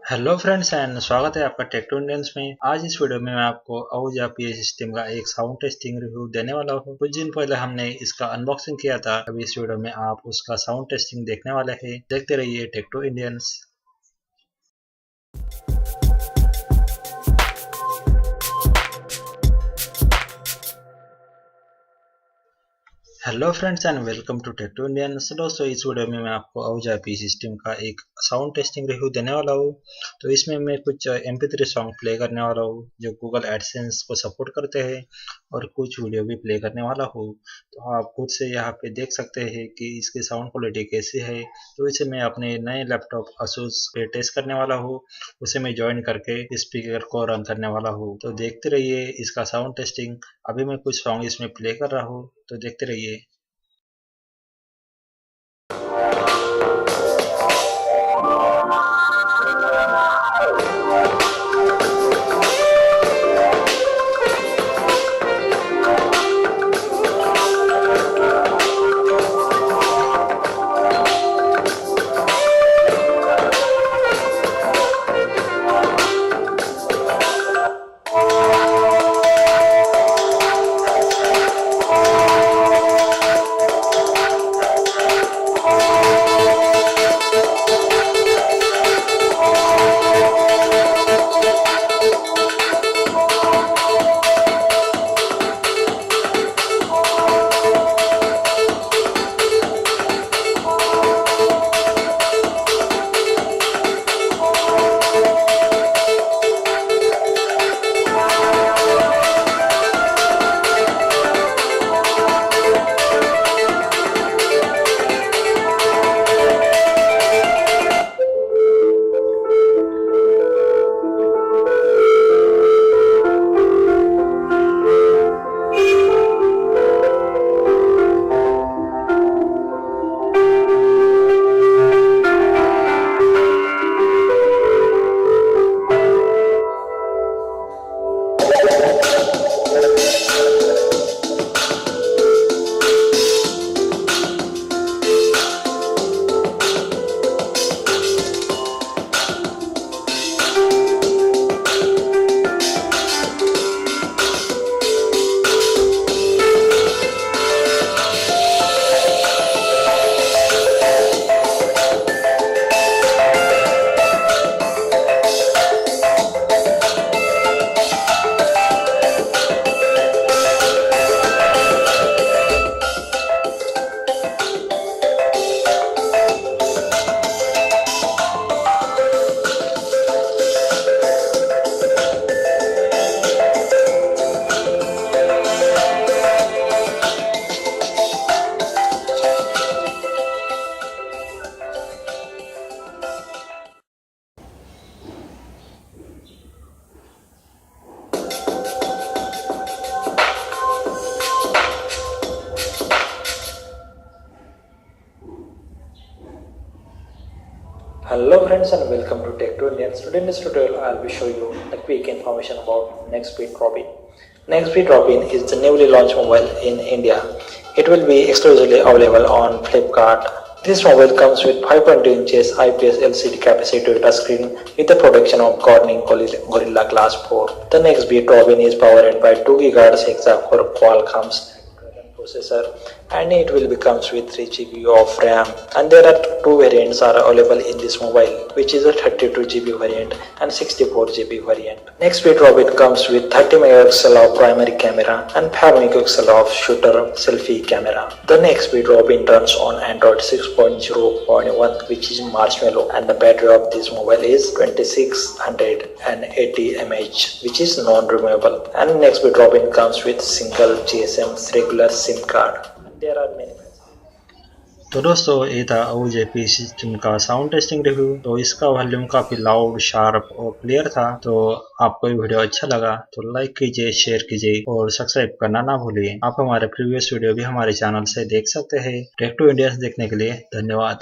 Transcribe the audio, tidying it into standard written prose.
Hello friends and स्वागत है आपका टेक टू इंडियंस में। आज इस वीडियो में मैं आपको आहूजा पा सिस्टम का एक साउंड टेस्टिंग रिव्यू देने वाला हूँ। कुछ दिन पहले हमने इसका अनबॉक्सिंग किया था। अभी इस वीडियो में आप उसका साउंड टेस्टिंग देखने वाले हैं। देखते रहिए tech to Indians. Hello friends and welcome to tech to Indian. दोस्तों इस वीडियो में मैं आपको आहूजा पा सिस्टम का एक साउंड टेस्टिंग रिव्यू देने वाला हूँ। तो इसमें मैं कुछ MP3 सॉन्ग प्ले करने वाला हूँ जो गूगल एडसेंस को सपोर्ट करते हैं, और कुछ वीडियो भी प्ले करने वाला हूँ। तो आप खुद से यहाँ पे देख सकते हैं कि इसकी साउंड क्वालिटी कैसी है। तो इसे मैं अपने नए लैपटॉप ASUS पे टेस्ट करने वाला हूँ। उसे मैं ज्वाइन करके स्पीकर को रन करने वाला हूँ। तो देखते रहिए इसका साउंड टेस्टिंग। अभी मैं कुछ सॉन्ग इसमें प्ले कर रहा हूँ, तो देखते रहिए। Hello friends and welcome to Tech to Indians. Today in this tutorial I will be showing you the quick information about Nextbeat Drop-In. Nextbeat Drop-In is the newly launched mobile in India. It will be exclusively available on Flipkart. This mobile comes with 5.2 inches IPS LCD capacitive touchscreen with the protection of Corning Gorilla Glass 4. The Nextbeat Drop-In is powered by 2 GHz hexa-core Qualcomm's processor, and it will be comes with 3 GB of RAM, and there are two variants are available in this mobile, which is a 32 GB variant and 64 GB variant. Nextbeat Drop-In comes with 30 megapixel of primary camera and 5 megapixel of shooter selfie camera. The Nextbeat Drop-In runs on Android 6.0.1, which is Marshmallow, and the battery of this mobile is 2680 mAh, which is non-removable. And Nextbeat Drop-In comes with single GSM regular SIM card. There are many. तो दोस्तों ये था आहूजा पा system का sound testing review. तो इसका volume काफी loud, sharp और क्लियर था। तो आपको ये वीडियो अच्छा लगा तो लाइक कीजिए, शेयर कीजिए और सब्सक्राइब करना ना भूलिए। आप हमारे प्रीवियस वीडियो भी हमारे चैनल से देख सकते हैं। टेक टू इंडिया देखने के लिए धन्यवाद।